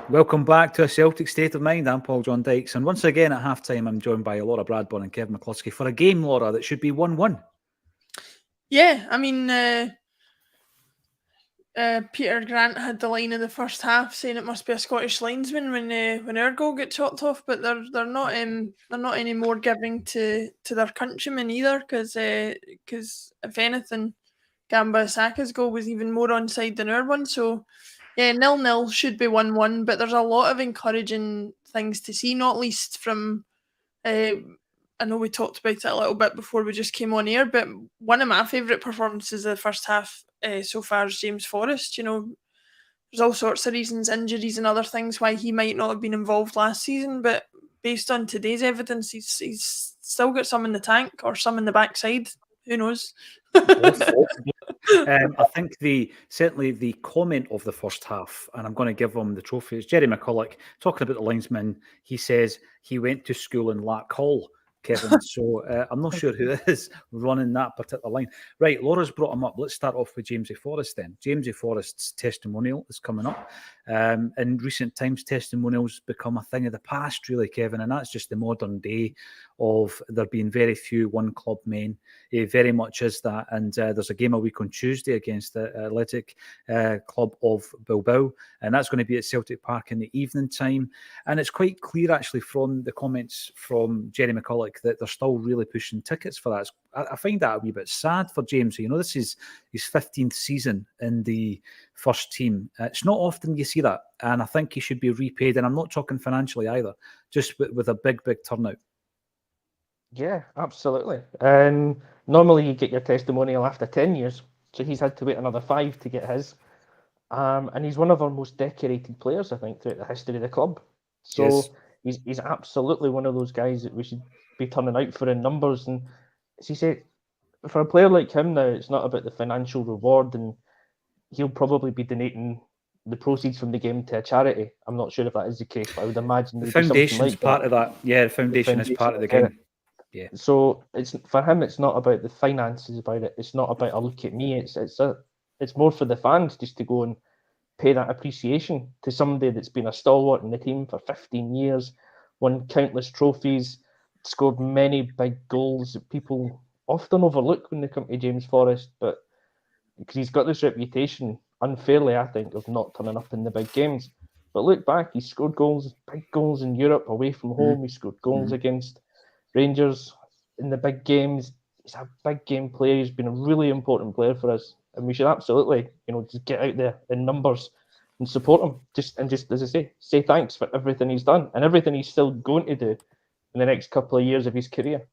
Welcome back to A Celtic State of Mind. I'm Paul John Dykes, and once again at half-time I'm joined by Laura Bradburn and Kevin McCluskey for a game, Laura, that should be 1-1. Yeah, I mean, Peter Grant had the line in the first half saying it must be a Scottish linesman when our goal gets chopped off, but they're not any more giving to their countrymen either, because if anything, Gamba Osaka's goal was even more onside than our one. So yeah, 0-0 should be 1-1, but there's a lot of encouraging things to see, not least from I know we talked about it a little bit before we just came on air, but one of my favourite performances of the first half so far is James Forrest. You know, there's all sorts of reasons, injuries and other things, why he might not have been involved last season, but based on today's evidence, he's still got some in the tank or some in the backside. Who knows? I think certainly the comment of the first half, and I'm going to give him the trophy, is Jerry McCulloch talking about the linesman. He says he went to school in Lack Hall, Kevin. So I'm not sure who is running that particular line. Right, Laura's brought him up. Let's start off with Jamesy Forrest then. Jamesy Forrest's testimonial is coming up. In recent times, testimonials become a thing of the past, really, Kevin, and that's just the modern day of there being very few one-club men. It very much is that. And there's a game a week on Tuesday against the Athletic Club of Bilbao, and that's going to be at Celtic Park in the evening time. And it's quite clear, actually, from the comments from Jerry McCulloch that they're still really pushing tickets for that. I find that a wee bit sad for James. You know, this is his 15th season in the first team. It's not often you see that, and I think he should be repaid. And I'm not talking financially either, just with a big turnout. Yeah, absolutely. Normally you get your testimonial after 10 years, so he's had to wait another 5 to get his. And he's one of our most decorated players, I think, throughout the history of the club. So yes, he's absolutely one of those guys that we should be turning out for in numbers. And as he said, for a player like him now, it's not about the financial reward, and he'll probably be donating the proceeds from the game to a charity. I'm not sure if that is the case, but I would imagine the foundation's part of that. Yeah, the foundation is part of the game. Yeah. So it's for him. It's not about the finances about it. It's not about a look at me. It's more for the fans just to go and pay that appreciation to somebody that's been a stalwart in the team for 15 years, won countless trophies, scored many big goals that people often overlook when they come to James Forrest, but because he's got this reputation, unfairly, I think, of not turning up in the big games. But look back, he scored goals, big goals in Europe away from home. He scored goals against Rangers in the big games. He's a big game player. He's been a really important player for us, and we should absolutely, just get out there in numbers and support him. Just as I say thanks for everything he's done and everything he's still going to do in the next couple of years of his career.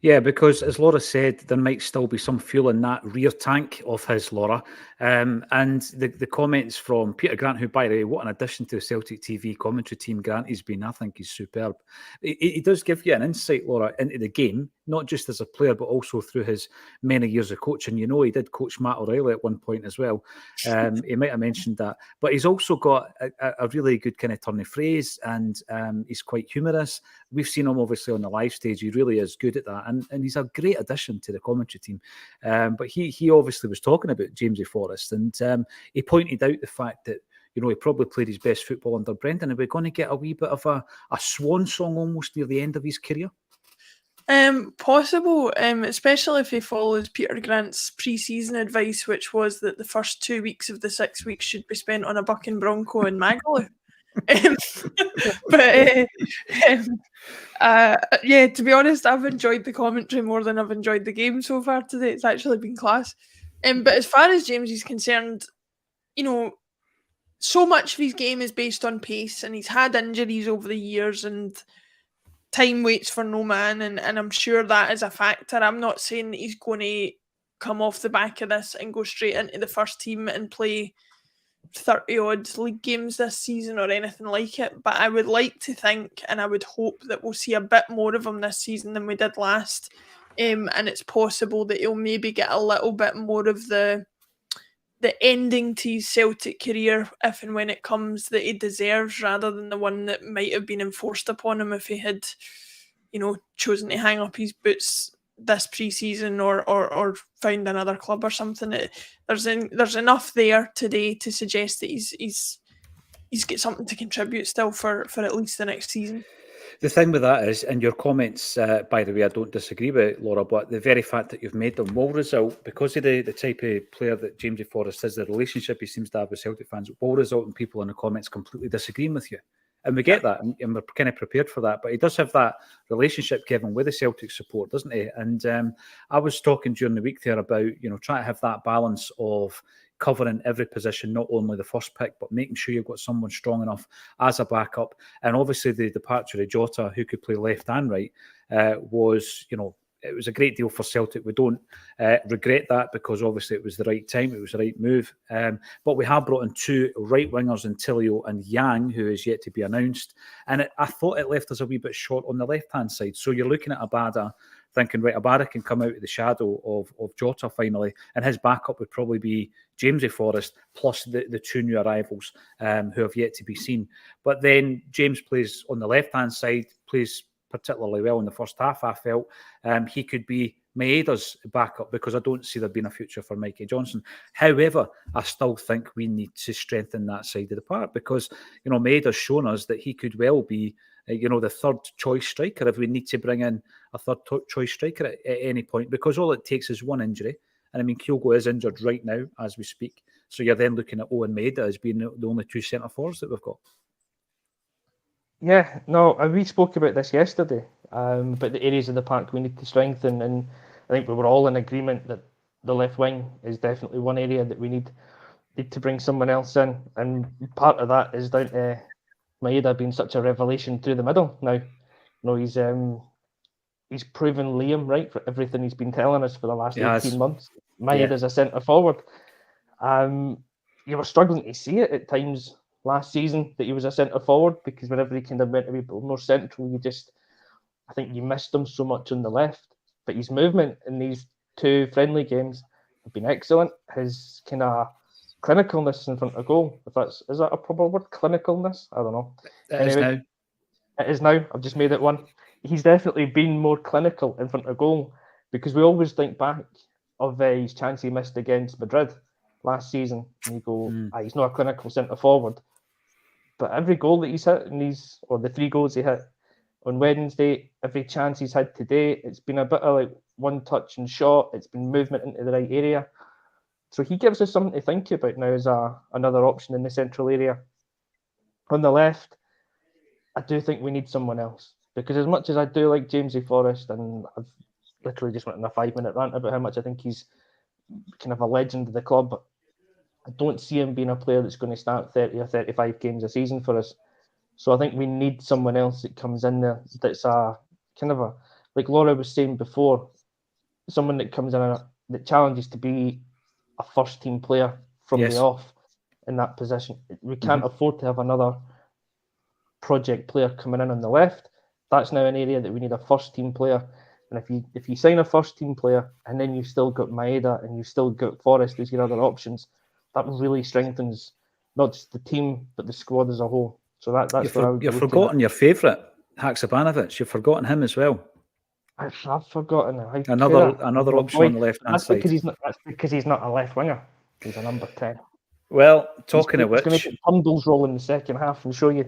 Yeah, because as Laura said, there might still be some fuel in that rear tank of his, Laura. And the comments from Peter Grant, who, by the way, what an addition to the Celtic TV commentary team Grant has been. I think he's superb. He does give you an insight, Laura, into the game, not just as a player, but also through his many years of coaching. You know, he did coach Matt O'Reilly at one point as well. He might have mentioned that. But he's also got a really good kind of turn of phrase, and he's quite humorous. We've seen him, obviously, on the live stage. He really is good at that. And he's a great addition to the commentary team. But he obviously was talking about Jamesy Forrest, and he pointed out the fact that, he probably played his best football under Brendan, and we're going to get a wee bit of a swan song almost near the end of his career. Possible, especially if he follows Peter Grant's pre-season advice, which was that the first 2 weeks of the 6 weeks should be spent on a bucking bronco in Magaluf. Yeah, to be honest, I've enjoyed the commentary more than I've enjoyed the game so far today. It's actually been class. But as far as James is concerned, so much of his game is based on pace, and he's had injuries over the years, and time waits for no man, and I'm sure that is a factor. I'm not saying that he's going to come off the back of this and go straight into the first team and play 30-odd league games this season or anything like it, but I would like to think, and I would hope, that we'll see a bit more of him this season than we did last, and it's possible that he'll maybe get a little bit more of the ending to his Celtic career, if and when it comes, that he deserves, rather than the one that might have been enforced upon him if he had, chosen to hang up his boots this pre-season or found another club or something. There's enough there today to suggest that he's he's got something to contribute still for at least the next season. The thing with that is, and your comments, by the way, I don't disagree with, Laura, but the very fact that you've made them will result, because of the type of player that Jamesy Forrest is, the relationship he seems to have with Celtic fans, will result in people in the comments completely disagreeing with you. And we get that, and we're kind of prepared for that. But he does have that relationship, Kevin, with the Celtic support, doesn't he? And I was talking during the week there about, trying to have that balance of covering every position, not only the first pick, but making sure you've got someone strong enough as a backup. And obviously the departure of Jota, who could play left and right, was, it was a great deal for Celtic. We don't regret that, because obviously it was the right time, it was the right move. But we have brought in two right wingers in Tilio and Yang, who is yet to be announced. And I thought it left us a wee bit short on the left-hand side. So you're looking at Abada, thinking, right, Abada can come out of the shadow of Jota finally, and his backup would probably be Jamesy Forrest, plus the two new arrivals who have yet to be seen. But then James plays on the left-hand side, plays particularly well in the first half, I felt. He could be Maeda's backup, because I don't see there being a future for Mikey Johnson. However, I still think we need to strengthen that side of the park, because, Maeda's shown us that he could well be, the third choice striker if we need to bring in a third choice striker at any point, because all it takes is one injury. And I mean, Kyogo is injured right now as we speak. So you're then looking at Owen Maeda as being the only two centre forwards that we've got. Yeah, no, we spoke about this yesterday, but the areas of the park we need to strengthen, and I think we were all in agreement that the left wing is definitely one area that we need to bring someone else in, and part of that is down to Maeda being such a revelation through the middle now. He's proven Liam right for everything he's been telling us for the last 18 months. Maeda's a centre forward. You were struggling to see it at times last season that he was a centre forward, because whenever he kind of went a wee bit more central, I think you missed him so much on the left. But his movement in these two friendly games have been excellent. His kind of clinicalness in front of goal, is that a proper word? Clinicalness? I don't know. It is now. I've just made it one. He's definitely been more clinical in front of goal, because we always think back of his chance he missed against Madrid last season, and you go, he's not a clinical centre forward. But every goal that he's hit or the 3 goals he hit on Wednesday, every chance he's had today, it's been a bit of like one touch and shot. It's been movement into the right area. So he gives us something to think about now as another option in the central area. On the left, I do think we need someone else, because as much as I do like Jamesy Forrest, and I've literally just went on a 5-minute rant about how much I think he's kind of a legend of the club, I don't see him being a player that's going to start 30 or 35 games a season for us. So I think we need someone else that comes in there that's a kind of like Laura was saying before, someone that comes in that challenges to be a first team player from the off in that position. We can't afford to have another project player coming in on the left. That's now an area that we need a first team player. And if you sign a first team player and then you've still got Maeda and you've still got Forrest as your other options, that really strengthens not just the team but the squad as a whole. So that's what I would. You've forgotten your favourite, Haksabanovic. You've forgotten him as well. I've forgotten another option on the left hand side. That's because he's not a left winger. He's a number 10. Well, talking of which, he's going to get Pundle's role in the second half and show you.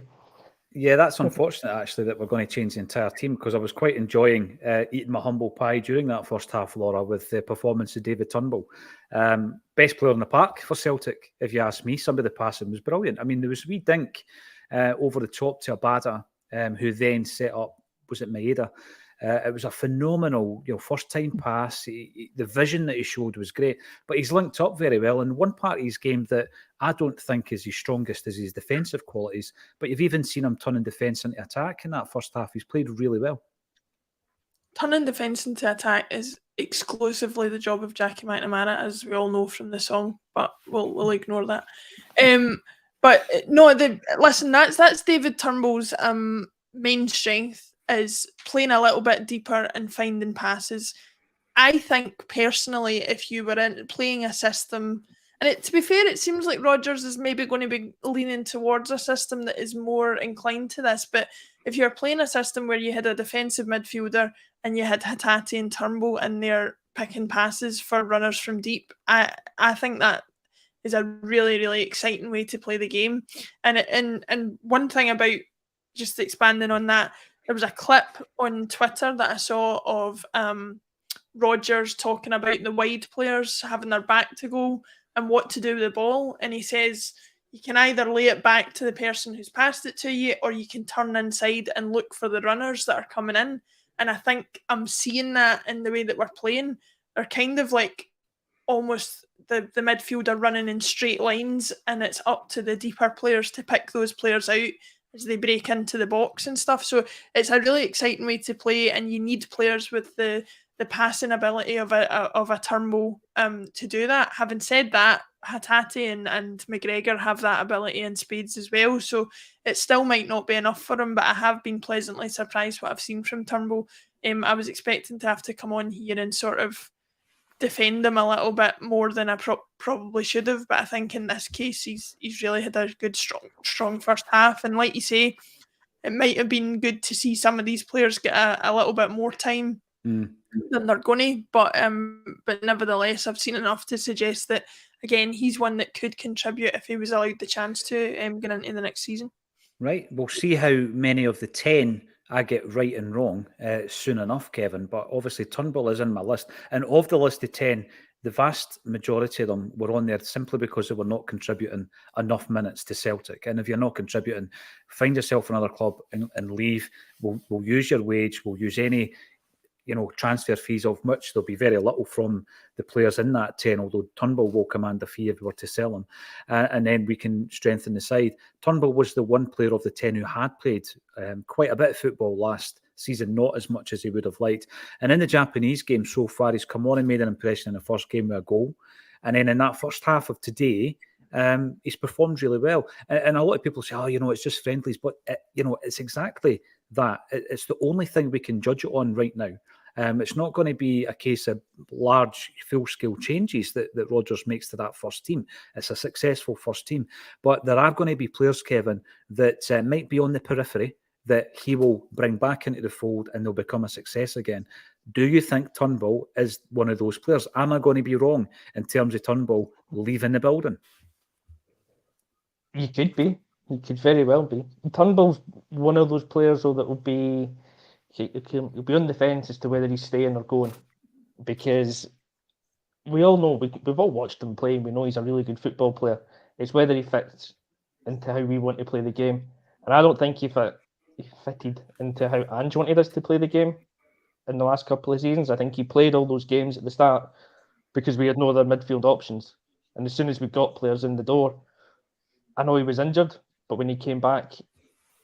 Yeah, that's unfortunate, actually, that we're going to change the entire team, because I was quite enjoying eating my humble pie during that first half, Laura, with the performance of David Turnbull. Best player in the park for Celtic, if you ask me. Some of the passing was brilliant. I mean, there was a wee dink over the top to Abada, who then set up, was it Maeda? It was a phenomenal, first-time pass. The vision that he showed was great, but he's linked up very well. And one part of his game that I don't think is his strongest is his defensive qualities. But you've even seen him turning defence into attack in that first half. He's played really well. Turning defence into attack is exclusively the job of Jackie McNamara, as we all know from the song. But we'll ignore that. But no, listen, that's David Turnbull's main strength, is playing a little bit deeper and finding passes. I think personally, if you were playing a system, and to be fair, it seems like Rodgers is maybe going to be leaning towards a system that is more inclined to this, but if you're playing a system where you had a defensive midfielder and you had Hatate and Turnbull in there picking passes for runners from deep, I think that is a really, really exciting way to play the game. And one thing about, just expanding on that, there was a clip on Twitter that I saw of Rodgers talking about the wide players having their back to goal and what to do with the ball. And he says, you can either lay it back to the person who's passed it to you, or you can turn inside and look for the runners that are coming in. And I think I'm seeing that in the way that we're playing. They're kind of like almost the midfielder running in straight lines, and it's up to the deeper players to pick those players out as they break into the box and stuff. So it's a really exciting way to play, and you need players with the passing ability of a Turnbull to do that. Having said that, Hatate and McGregor have that ability in spades as well, so it still might not be enough for him, but I have been pleasantly surprised what I've seen from Turnbull. I was expecting to have to come on here and sort of defend him a little bit more than I probably should have, but I think in this case he's really had a good strong first half, and like you say, it might have been good to see some of these players get a little bit more time than they're going to, but nevertheless I've seen enough to suggest that again he's one that could contribute if he was allowed the chance to get into the next season. Right, we'll see how many of the 10 I get right and wrong soon enough, Kevin, but obviously Turnbull is in my list, and of the list of 10, the vast majority of them were on there simply because they were not contributing enough minutes to Celtic. And if you're not contributing, find yourself another club and leave. We'll use your wage, we'll use any transfer fees, of which there'll be very little from the players in that 10, although Turnbull will command a fee if we were to sell him. And then we can strengthen the side. Turnbull was the one player of the 10 who had played quite a bit of football last season, not as much as he would have liked. And in the Japanese game so far, he's come on and made an impression in the first game with a goal. And then in that first half of today, he's performed really well. And a lot of people say, it's just friendlies. But, it's exactly that. It's the only thing we can judge it on right now. It's not going to be a case of large, full-scale changes that Rodgers makes to that first team. It's a successful first team. But there are going to be players, Kevin, that might be on the periphery that he will bring back into the fold and they'll become a success again. Do you think Turnbull is one of those players? Am I going to be wrong in terms of Turnbull leaving the building? You could be. You could very well be. Turnbull's one of those players, though, that will be... He'll be on the fence as to whether he's staying or going, because we all know, we've all watched him play, and we know he's a really good football player. It's whether he fits into how we want to play the game. And I don't think he fitted into how Ange wanted us to play the game in the last couple of seasons. I think he played all those games at the start because we had no other midfield options. And as soon as we got players in the door, I know he was injured, but when he came back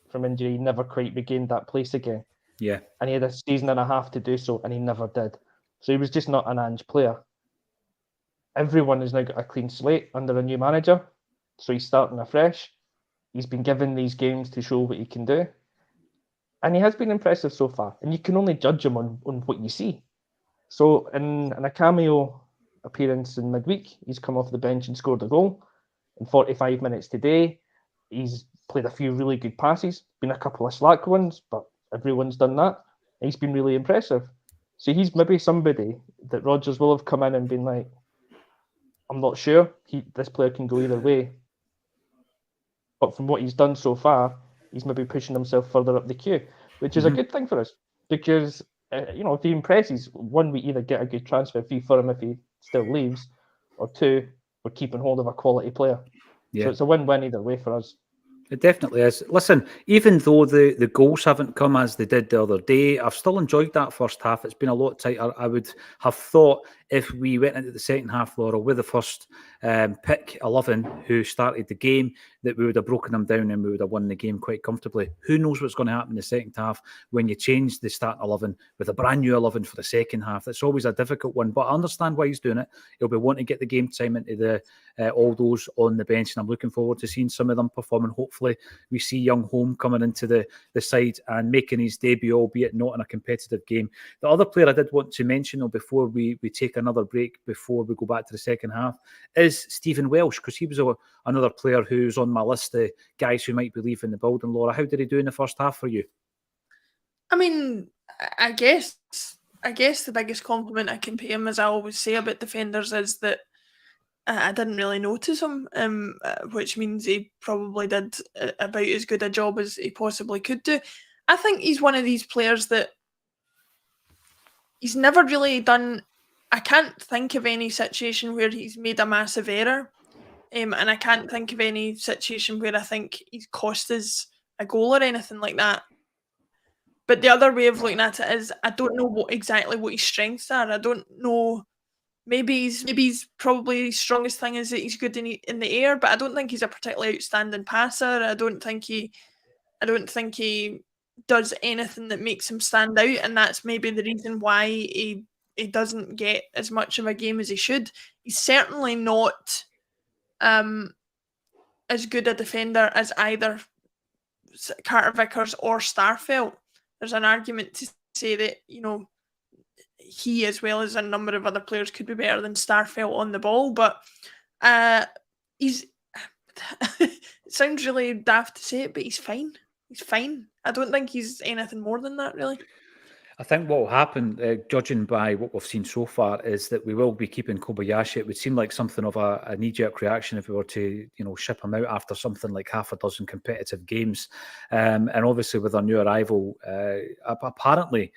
from injury, he never quite regained that place again. Yeah. And he had a season and a half to do so, and he never did. So he was just not an Ange player. Everyone has now got a clean slate under a new manager, so he's starting afresh. He's been given these games to show what he can do. And he has been impressive so far, and you can only judge him on what you see. So in a cameo appearance in midweek, he's come off the bench and scored a goal. In 45 minutes today, he's played a few really good passes, been a couple of slack ones, but everyone's done that. He's been really impressive. So he's maybe somebody that Rodgers will have come in and been like, I'm not sure. This player can go either way. But from what he's done so far, he's maybe pushing himself further up the queue, which is a good thing for us. Because, if he impresses, one, we either get a good transfer fee for him if he still leaves, or two, we're keeping hold of a quality player. Yeah. So it's a win-win either way for us. It definitely is. Listen, even though the goals haven't come as they did the other day, I've still enjoyed that first half. It's been a lot tighter. I would have thought if we went into the second half, Laura, with the first pick 11 who started the game, that we would have broken them down and we would have won the game quite comfortably. Who knows what's going to happen in the second half when you change the starting 11 with a brand new 11 for the second half. It's always a difficult one, but I understand why he's doing it. He'll be wanting to get the game time into all those on the bench, and I'm looking forward to seeing some of them performing. Hopefully we see young Home coming into the side and making his debut, albeit not in a competitive game. The other player I did want to mention, though, before we take another break, before we go back to the second half, is Stephen Welsh, because he was another player who's on my list of guys who might be leaving the building. Laura, how did he do in the first half for you? I mean, I guess the biggest compliment I can pay him, as I always say about defenders, is that I didn't really notice him, which means he probably did about as good a job as he possibly could do. I think he's one of these players that he's never really done. I can't think of any situation where he's made a massive error, and I can't think of any situation where I think he's cost us a goal or anything like that. But the other way of looking at it is, I don't know exactly what his strengths are. I don't know. Maybe he's probably his strongest thing is that he's good in the air, but I don't think he's a particularly outstanding passer. I don't think he does anything that makes him stand out, and that's maybe the reason why he doesn't get as much of a game as he should. He's certainly not as good a defender as either Carter Vickers or Starfelt. There's an argument to say that, you know, he, as well as a number of other players, could be better than Starfelt on the ball, but he's it sounds really daft to say it, but he's fine. He's fine. I don't think he's anything more than that, really. I think what will happen, judging by what we've seen so far, is that we will be keeping Kobayashi. It would seem like something of a knee-jerk reaction if we were to, you know, ship him out after something like half a dozen competitive games. And obviously with our new arrival, apparently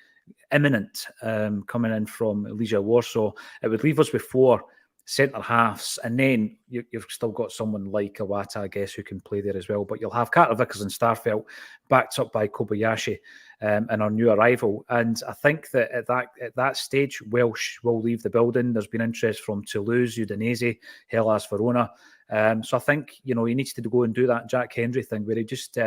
imminent, coming in from Legia Warsaw, it would leave us with 4 centre halves, and then you've still got someone like Iwata, I guess, who can play there as well. But you'll have Carter Vickers and Starfelt backed up by Kobayashi and our new arrival. And I think that at that stage, Welsh will leave the building. There's been interest from Toulouse, Udinese, Hellas Verona. So I think, you know, he needs to go and do that Jack Hendry thing where he just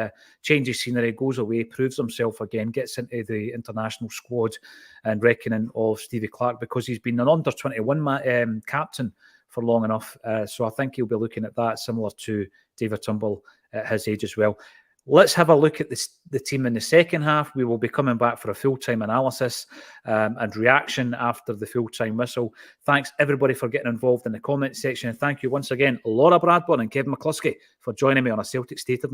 changes scenery, goes away, proves himself again, gets into the international squad and reckoning of Stevie Clark, because he's been an under-21 captain for long enough. So I think he'll be looking at that, similar to David Turnbull at his age as well. Let's have a look at the team in the second half. We will be coming back for a full-time analysis and reaction after the full-time whistle. Thanks, everybody, for getting involved in the comment section. And thank you once again, Laura Bradburn and Kevin McCluskey, for joining me on A Celtic State of